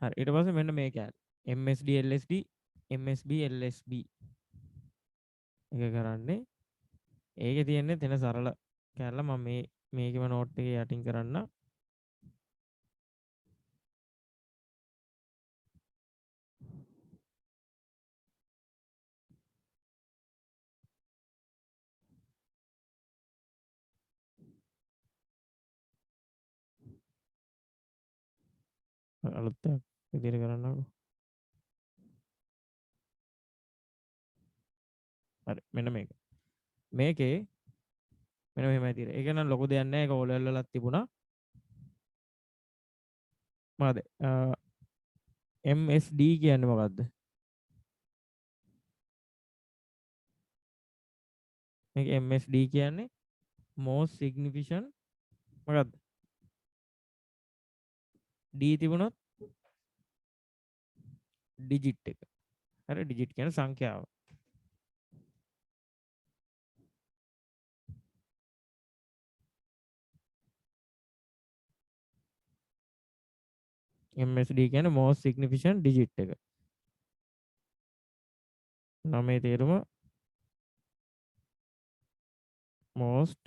හරි ඊට පස්සේ මෙන්න මේ කැල MSD LSD MSB LSB එක කරන්නේ ඒකේ තියෙන්නේ තෙන සරල කැලල මම මේකෙම නෝට් එකේ යටින් කරන්න අලුත් විදිහට කරන්නකෝ හරි මෙන්න මේකේ මෙන්න මෙහෙමයි තියෙන්නේ ඒක නම් ලොකු දෙයක් නෑ ඒක ඕ ලෙවල් වලත් තිබුණා මොකද MSD කියන්නේ මොකද්ද මේක MSD කියන්නේ most significant මොකද්ද D තිබුණොත් ඩිජිට් එක හරි ඩිජිට් කියන්නේ සංඛ්‍යාව MSD කියන්නේ most significant digit එක. නමේ තේරුම most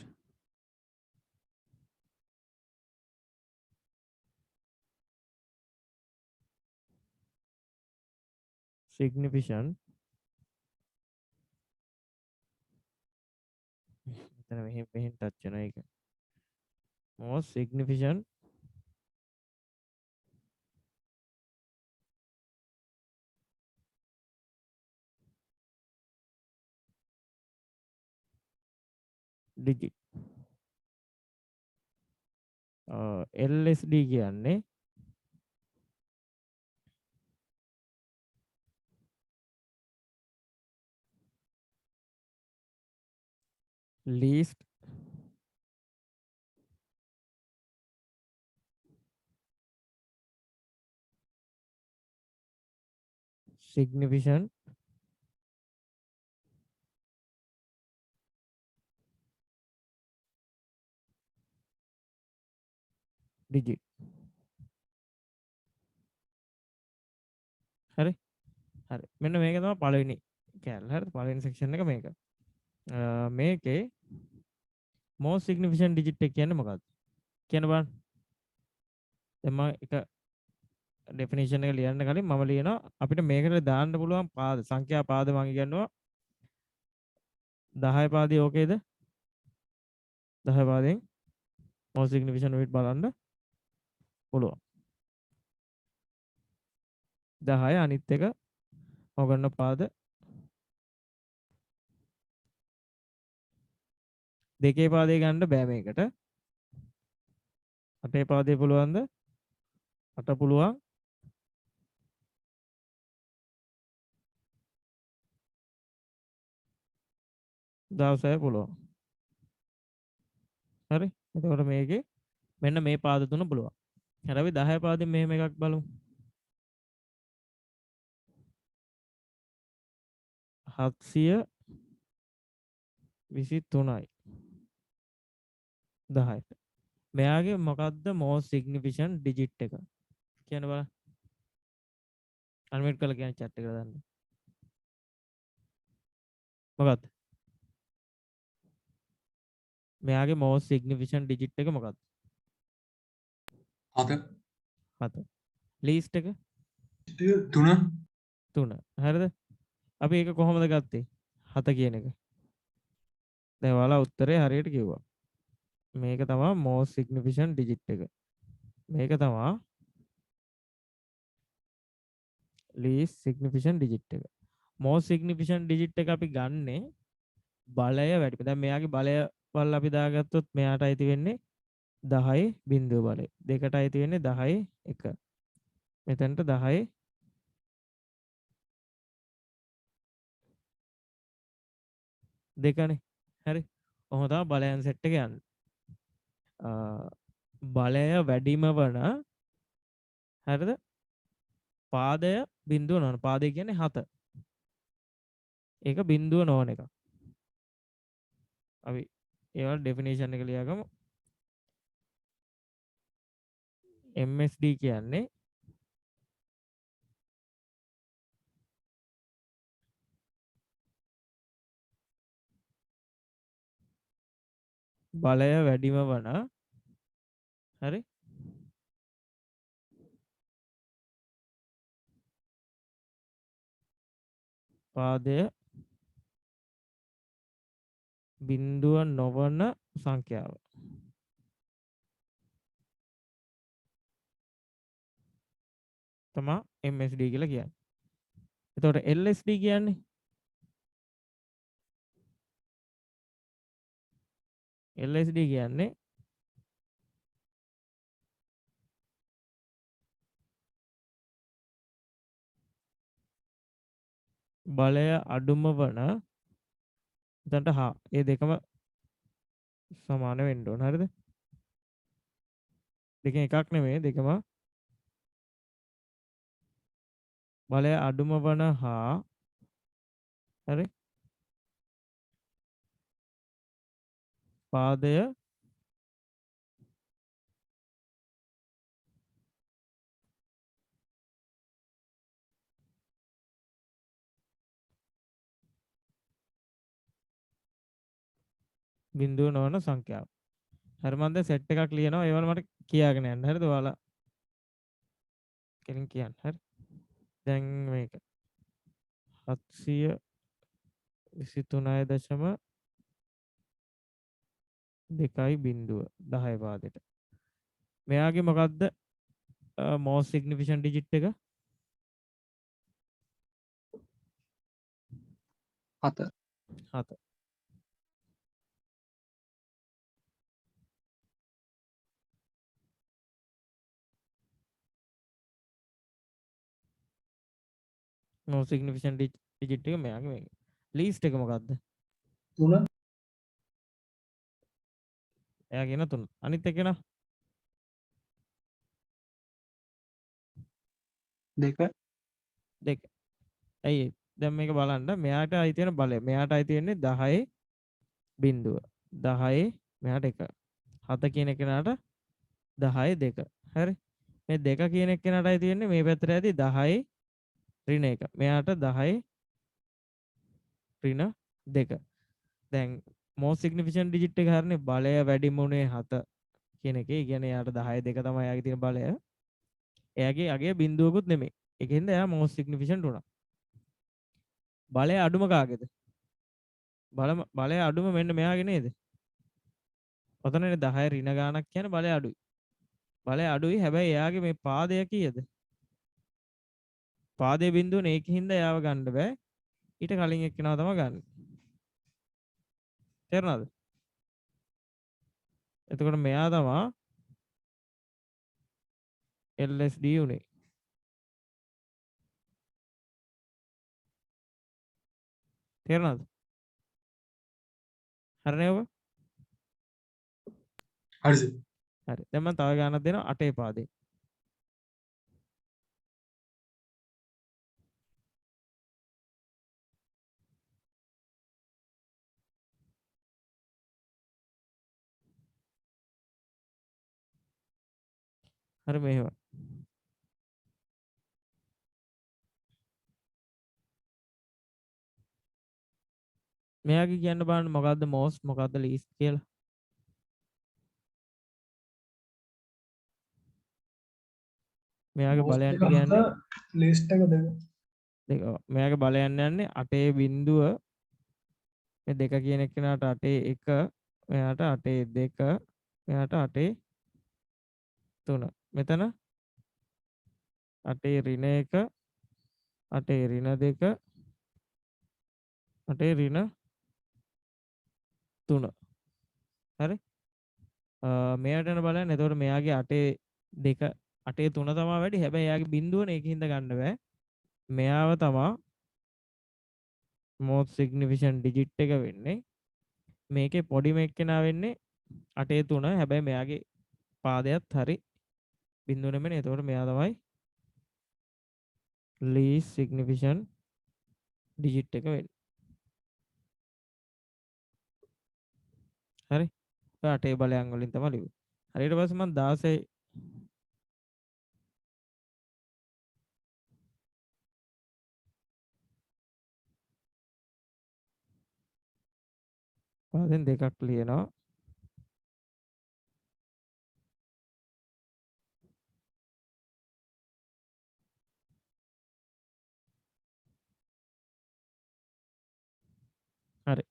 significant මෙතන මෙහෙන් ටච් වෙනවා ඒක. most significant digit. LSD කියන්නේ least significant digit. හරි හරි මෙන්න මේක තමයි පළවෙනි කැලේ. හරිද? පළවෙනි සෙක්ෂන් එක මේක. මේකේ most significant digit එක කියන්නේ මොකක්ද? කියන්න බලන්න. දැන් මම එක ඩෙෆිනිෂන් එක ලියන්න කලින් මම ලියනවා අපිට මේකට දාන්න පුළුවන් පාද සංඛ්‍යා පාද මම කියනවා 10 පාදේ ඕකේද 10 පාදෙන් most significant weight බලන්න පුළුවන් 10 අනිත් එක ඔගන්න පාද දෙකේ පාදේ ගන්න බෑ මේකට අටේ පාදේ පුළුවන්ද අට පුළුවන් දවසය පුළුවන් හරි එතකොට මේකේ මෙන්න මේ පාද තුන පුළුවන් හරි අපි 10 පාදෙන් මෙහෙම එකක් බලමු 723යි 10ට මෙයාගේ මොකක්ද most significant digit එක කියන්න බලන්න අන්මියුට් කරලා කියන chat එකට දාන්න මොකක්ද මෙයාගේ most significant digit එක මොකක්ද 7 least එක 3 හරිද අපි ඒක කොහොමද ගත්තේ 7 කියන එක දැන් ඔයාලා උත්තරේ හරියට කිව්වා මේක තමයි most significant digit එක මේක තමයි least significant digit එක most significant digit එක අපි ගන්නේ බලය වැඩි දැන් මෙයාගේ බලය වල අපි දාගත්තොත් මෙයාට අයිති වෙන්නේ 10 බිංදුව බලය දෙකට අයිති වෙන්නේ 10 1 මෙතනට 10 දෙකනේ හරි කොහොමද බලයන් සෙට් එක යන්නේ බලය වැඩිම වන හරිද පාදය බිංදුව නොවන පාදය කියන්නේ 7 ඒක බිංදුව නොවන එක අපි ඒවල් ඩෙෆිනිෂන් එක ලියාගමු MSD කියන්නේ බලය වැඩිම වන හරි පාදය බිඳුව නොවන සංඛ්‍යාව. තමා MSD කියලා කියන්නේ. එතකොට LSD කියන්නේ LSD කියන්නේ බලය අඩුම වන එතනට හා ඒ දෙකම සමාන වෙන්න ඕන. හරිද? දෙකෙන් එකක් නෙමෙයි දෙකම බලය අඩුම වන හා හරි පාදය බිඳුව නොවන සංඛ්‍යාව. හරි මම දැන් සෙට් එකක් ලියනවා ඒවල මට කියාගෙන යන්න. හරිද? ඔයාලා කෙලින් කියන්න. හරි. දැන් මේක 723.2 බිඳුව 10 පාදෙට. මෙයාගේ මොකද්ද most significant digit එක? 7. 7. most significant digit එක මෙයාගේ මේක. least එක මොකද්ද? 3. එයා කියන 3. අනිත් එක නා 2. 2. ඇයි දැන් මේක බලන්න මෙයාට අයිති වෙන බලය. මෙයාට අයිති වෙන්නේ 10 බිඳුව. 10 මෙයාට 1. 7 කියන කෙනාට 10 2. හරි. මේ 2 කියන එක්කෙනාට අයිති වෙන්නේ මේ පැත්තට ඇති 10 ඍණ 1. මෙයාට 10 ඍණ 2. දැන් most significant digit එක හරිනේ බලය වැඩිම උනේ 7 කියන එකේ. ඒ කියන්නේ එයාට 10 2 තමයි එයාගේ තියෙන බලය. එයාගේ අගේ බිඳුවකුත් නෙමෙයි. ඒකෙන්ද එයා most significant උනා. බලය අඩුම කාගේද? බලය අඩුම මෙන්න මෙයාගේ නේද? ඔතනනේ 10 ඍණ ගානක් කියන්නේ බලය අඩුයි. බලය අඩුයි හැබැයි එයාගේ මේ පාදය කීයද? පාදයේ බිඳුවනේ ඒකින්ද එයාව ගන්න බෑ. ඊට කලින් එක්කෙනාව තමයි ගන්න. තේරුණාද? එතකොට මෙයා තමයි LSD උනේ. තේරුණාද? හරිනේ ඔබ? හරි සර්. හරි. දැන් මම තව ගානක් දෙනවා 8 පාදේ. හරි මෙහෙම. මෙයාගේ කියන්න බලන්න මොකද්ද most මොකද්ද least කියලා. මෙයාගේ බලයන් ටික යන්නේ ලීස්ට් එක 2. දෙක. මෙයාගේ බලයන් යන්නේ 8 බිඳුව මේ 2 කියන එක්කෙනාට 8 1 මෙයාට 8 2 මෙයාට 8 3. මෙතන 8 ඍණ 1 8 ඍණ 2 8 ඍණ 3. හරි. මෙයාට යන බලයන් එතකොට මෙයාගේ 8 2 8 3 තමයි වැඩි. හැබැයි එයාගේ බිඳුවනේ ඒකින්ද ගන්න බෑ. මෙයාව තමයි most significant digit එක වෙන්නේ. මේකේ පොඩිම එක්කෙනා වෙන්නේ 8 3. හැබැයි මෙයාගේ පාදයත් හරි බිඳුව නෙමෙයි. එතකොට මෙයා තමයි least significant digit එක වෙන්නේ. හරි. 8 බලයන් වලින් තමයි ලියුවේ. හරි ඊට පස්සේ මම 16 පාදෙන් දෙකක් ලියනවා. හරි.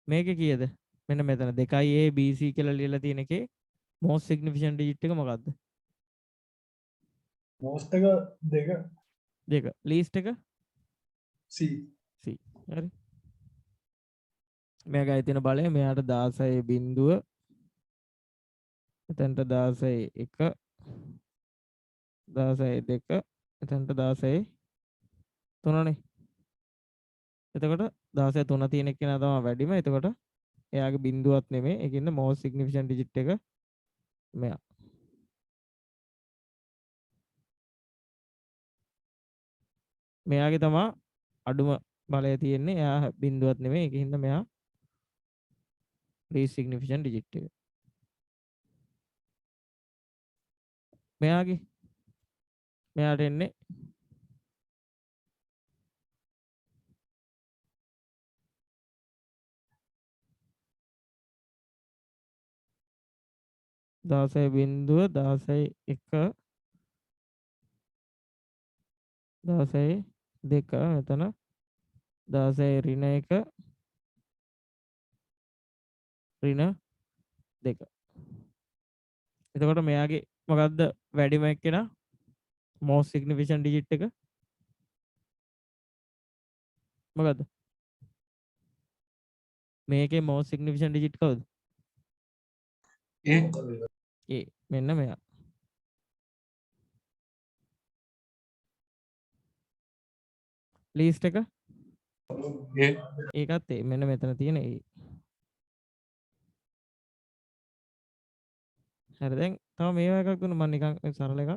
මේකේ කීයද? මෙන්න මෙතන 2යි A B C කියලා ලියලා තියෙන එකේ most significant digit එක මොකක්ද? most එක 2 2. least එක C C. හරි. මෙයාගේ තියෙන බලය මෙයාට 16 බිංදුව එතනට 16 1 16 2 එතනට 16 3නේ. එතකොට 16 3 තියෙන කෙනා තමයි වැඩිම. එතකොට එයාගේ බිංදුවක් නෙමෙයි. ඒකින්ද most significant digit එක මෙයා. මෙයාගේ තමයි අඩුම බලය තියෙන්නේ. එයා බිංදුවක් නෙමෙයි. ඒකින්ද මෙයා least significant digit එක. මෙයාට එන්නේ 16 බිංදුව 16 1 16 2 මෙතන 16 ඍණ 1 ඍණ 2. එතකොට මෙයාගේ මොකද්ද වැඩිම එක්කෙනා most significant digit එක මොකද්ද? මේකේ most significant digit කවුද? A A. මෙන්න මෙයා. least එක A ඒකත් A. මෙන්න මෙතන තියෙන A. හරි දැන් තව මේවා එකක් දුන්න මම නිකන් සරල එකක්.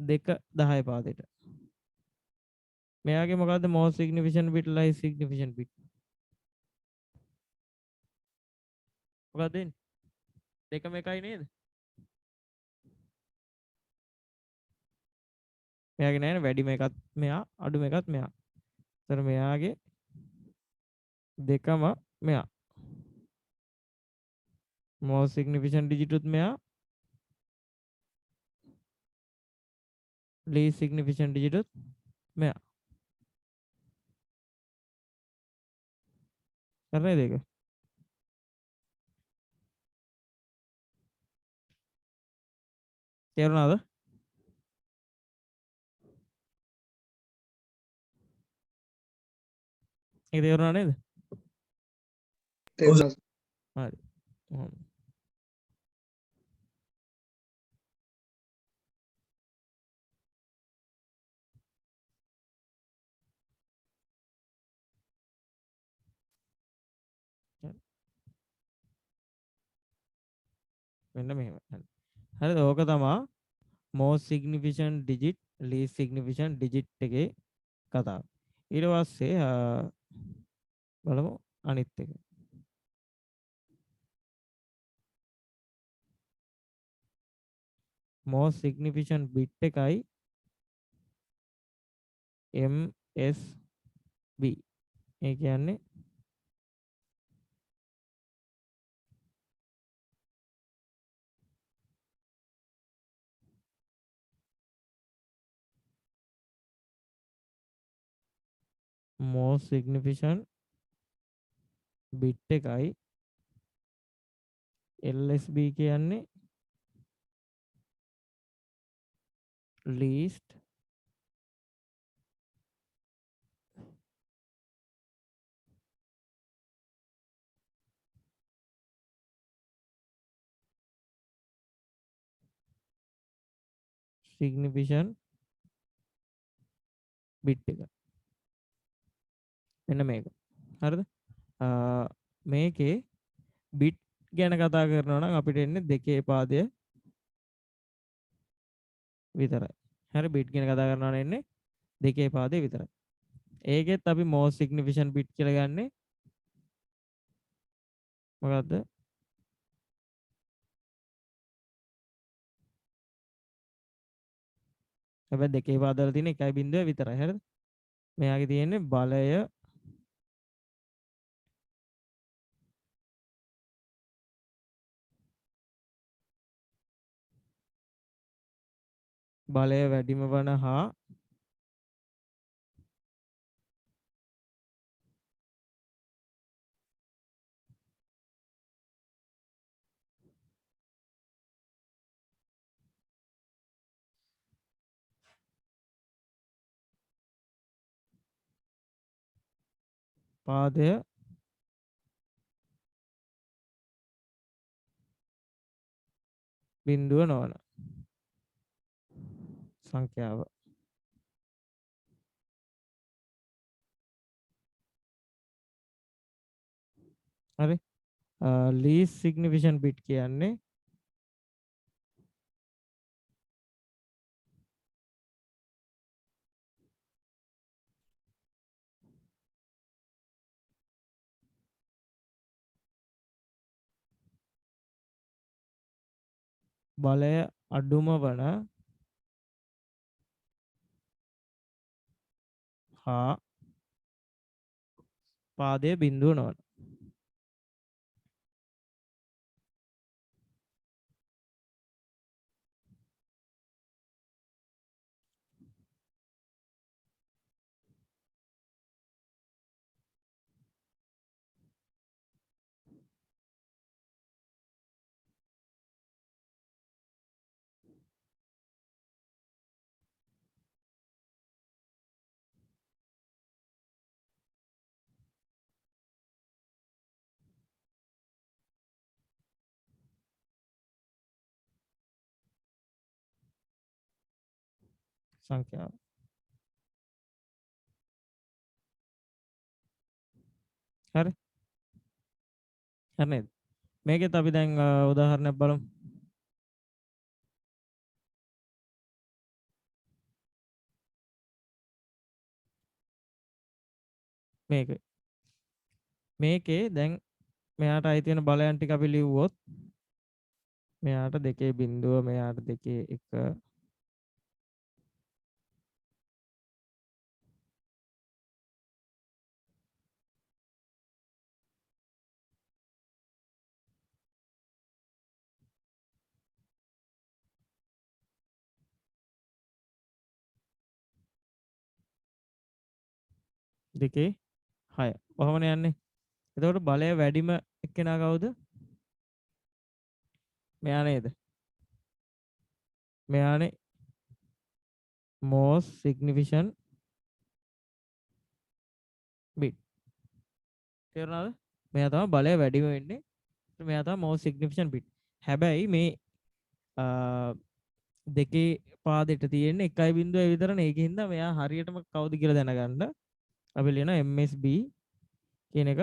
දෙක 10 පාදෙට. මෙයාගේ මොකද්ද most significant bit least significant bit? මොකක්ද දෙන්නේ? දෙකම එකයි නේද? මෙයාගේ නෑනේ වැඩිම එකත් මෙයා අඩුම එකත් මෙයා. ඒතර මෙයාගේ දෙකම මෙයා. most significant digit උත් මෙයා least significant digit උත් මෙයා. කරන්නේ දෙක. තේරුණාද? ඒක තේරුණා නේද? තේරුණා හරි. මෙන්න මෙහෙම. හරිද? ඕක තමයි most significant digit least significant digit එකේ කතාව. ඊට පස්සේ බලමු අනිත් එක. most significant bit එකයි MSB. ඒ කියන්නේ most significant bit එකයි LSB කියන්නේ least significant bit එක. මෙන්න මේක. හරිද? මේකේ bit ගැන කතා කරනවා නම් අපිට එන්නේ දෙකේ පාදය විතරයි. හරි bit ගැන කතා කරනවා නම් එන්නේ දෙකේ පාදය විතරයි. ඒකෙත් අපි most significant bit කියලා ගන්නෙ මොකද්ද? හැබැයි දෙකේ පාදවල තියෙන 1.0 විතරයි. හරිද? මෙයාගේ තියෙන්නේ බලය බලය වැඩිම වන හා පාදය බිඳුව නොවන සංඛ්‍යාව. හරි. least significant bit කියන්නේ බලය අඩුම වන හා පාදය බිඳුව නොවන. සංඛ්‍යාව. හරි. හරි නේද? මේකෙත් අපි දැන් උදාහරණයක් බලමු. මේකේ දැන් මෙයාට අයිති වෙන බලයන් ටික අපි ලිව්වොත් මෙයාට 2.0 මෙයාට 2.1 2.6 කොහොමද යන්නේ? එතකොට බලය වැඩිම එක්කෙනා කවුද? මෙයා නේද? මෙයානේ most significant bit. තේරුණාද? මෙයා තමයි බලය වැඩිම වෙන්නේ. මෙයා තමයි most significant bit. හැබැයි මේ දෙකේ පාදෙට තියෙන 1.0 විතරනේ. ඒකින්ද මෙයා හරියටම කවුද කියලා දැනගන්න අපි ලියනවා MSB කියන එක.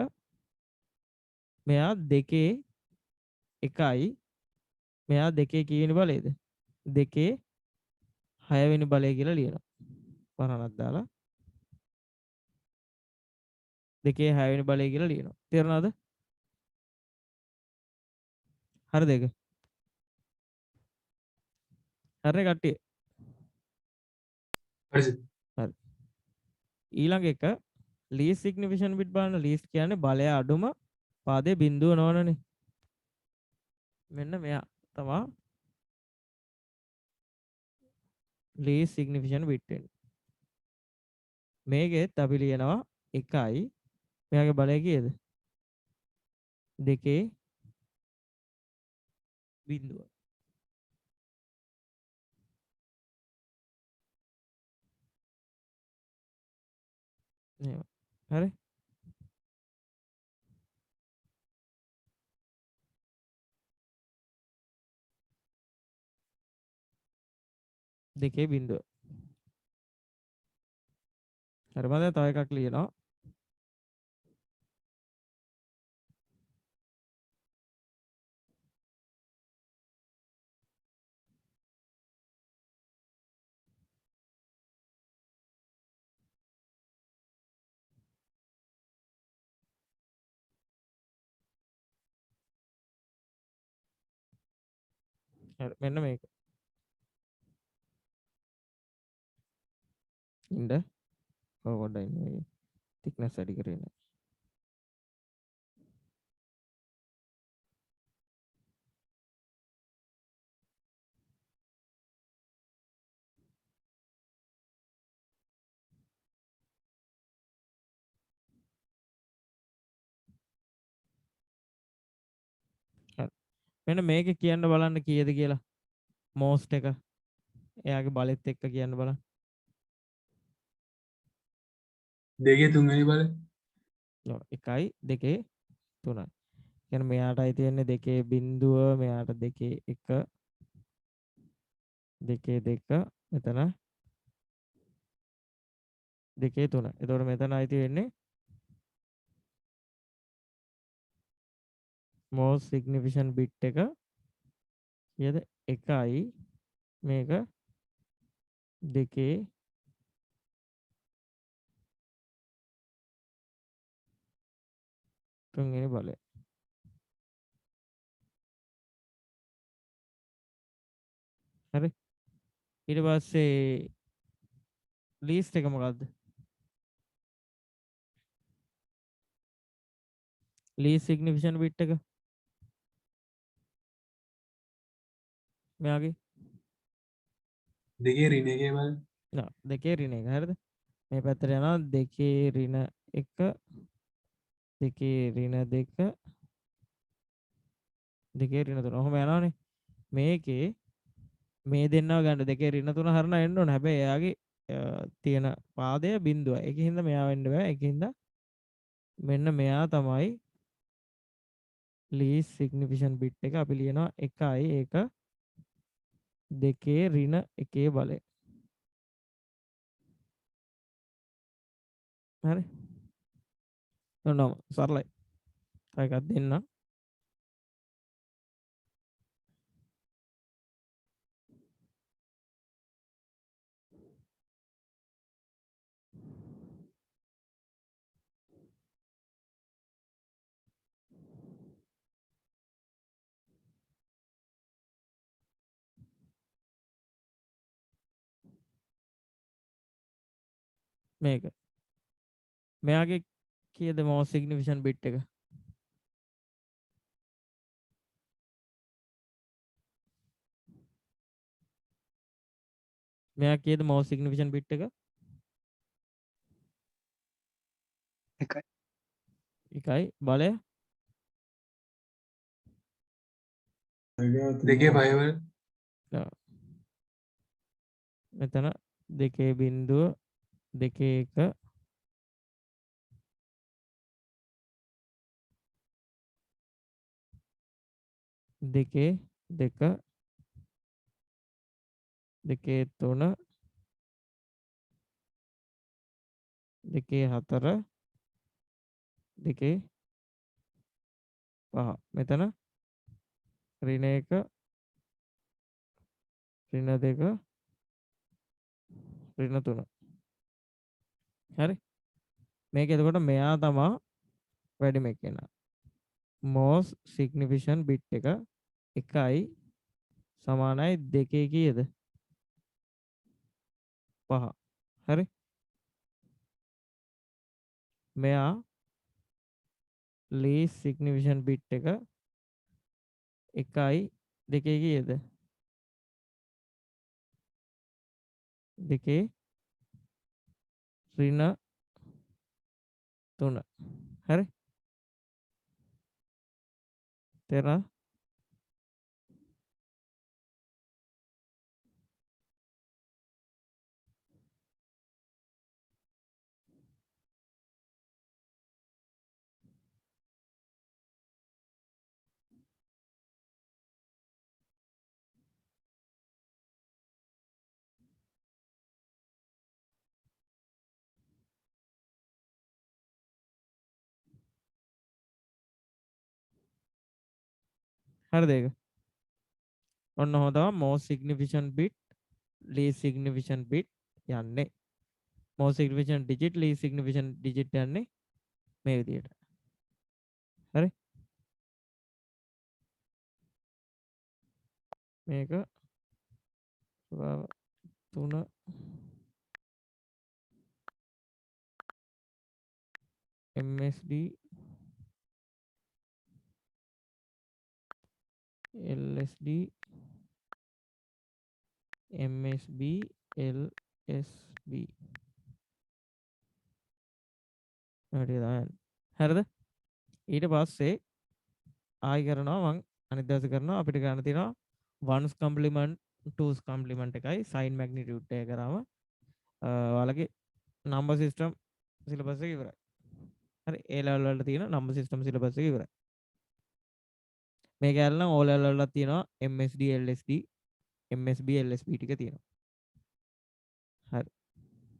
මෙයා 2.1යි. මෙයා 2 කීවෙනි බලයේද? 2.6 වෙනි බලය කියලා ලියනවා. වරණක් දාලා 2.6 වෙනි බලය කියලා ලියනවා. තේරුණාද? හරිද ඒක? හරි කට්ටිය. හරි. හරි. ඊළඟ එක least significant bit බලන්න. least කියන්නේ බලය අඩුම පාදයේ බිඳුව නොවනනේ. මෙන්න මෙයා තමයි least significant bit වෙන්නේ. මේකෙත් අපි ලියනවා 1යි. මෙයාගේ බලය කීයද? 2.0. එහෙම. හරි. දෙකේ බිඳුව. හරි මම දැන් තව එකක් ලියනවා. හරි මෙන්න මේක. ඉන්න පොඩ්ඩක් ඉන්න මේ thickness වැඩි කරගෙන. මෙන්න මේක කියන්න බලන්න කීයද කියලා. most එක එයාගේ බලෙත් එක්ක කියන්න බලන්න. දෙකේ තුන්වෙනි බල. ඔව් 1යි 2 3යි. කියන්නේ මෙයාට අයිති වෙන්නේ 2 බිංදුව මෙයාට 2 1 2 2 මෙතන 2 3. එතකොට මෙතන අයිති වෙන්නේ most significant bit එක කීයද 1යි මේක 2 තුන්වෙනි බලය. හරි. ඊට පස්සේ ලීස්ට් එක මොකද්ද? least significant bit එක මෙයාගේ දෙකේ රින එකේ බල. නෑ 2 ඍණ 1 හරිද? මේ පැත්තට යනවා 2 ඍණ 1 2 ඍණ 2 2 ඍණ 3. ඔහොම යනවනේ. මේකේ මේ දෙන්නව ගන්න 2 ඍණ 3 හරන එන්න ඕන. හැබැයි එයාගේ තියෙන පාදය බිඳුවයි. ඒකින්ද මෙයා වෙන්න බෑ. ඒකින්ද මෙන්න මෙයා තමයි least significant bit එක අපි ලියනවා 1යි ඒක 2 ඍණ 1 බලය. හරි. ඔන්නම සරලයි. තව එකක් දෙන්නම්. මේක. මෙයාගේ කීයද most significant bit එක? මෙයා කීයද most significant bit එක? එකයි. එකයි බලය දෙකේ පහ බල. මෙතන 2 බිංදුව 2 1 2 2 2 3 2 4 2 5. මෙතන ඍණ 1 ඍණ 2 ඍණ 3. හරි. මේක එතකොට මෙයා තමා වැඩිම කෙනා. most significant bit එක 1යි සමානයි 2 කීයද? 5. හරි. මෙයා least significant bit එක 1යි 2 කීයද? 2 ඍණ 3. හරි. තේරෙනවද? හරිද ඒක? ඔන්න ඔහොම තමයි most significant bit least significant bit යන්නේ. most significant digit least significant digit යන්නේ මේ විදිහට. හරි. මේක 3 MSD LSD MSB LSB හරිද? හරිද? ඊට පස්සේ ආයි කරනවා මං අනිත් දවසේ කරනවා අපිට ගන්න තියෙනවා 1's complement 2's complement එකයි sin magnitude එක කරාම ඔයාලගේ number system syllabus එක ඉවරයි. හරි A level වලට තියෙන number system syllabus එක ඉවරයි. මේක ඇල්ලනම් O level වලට තියෙනවා MSD LSD MSB LSB ටික තියෙනවා.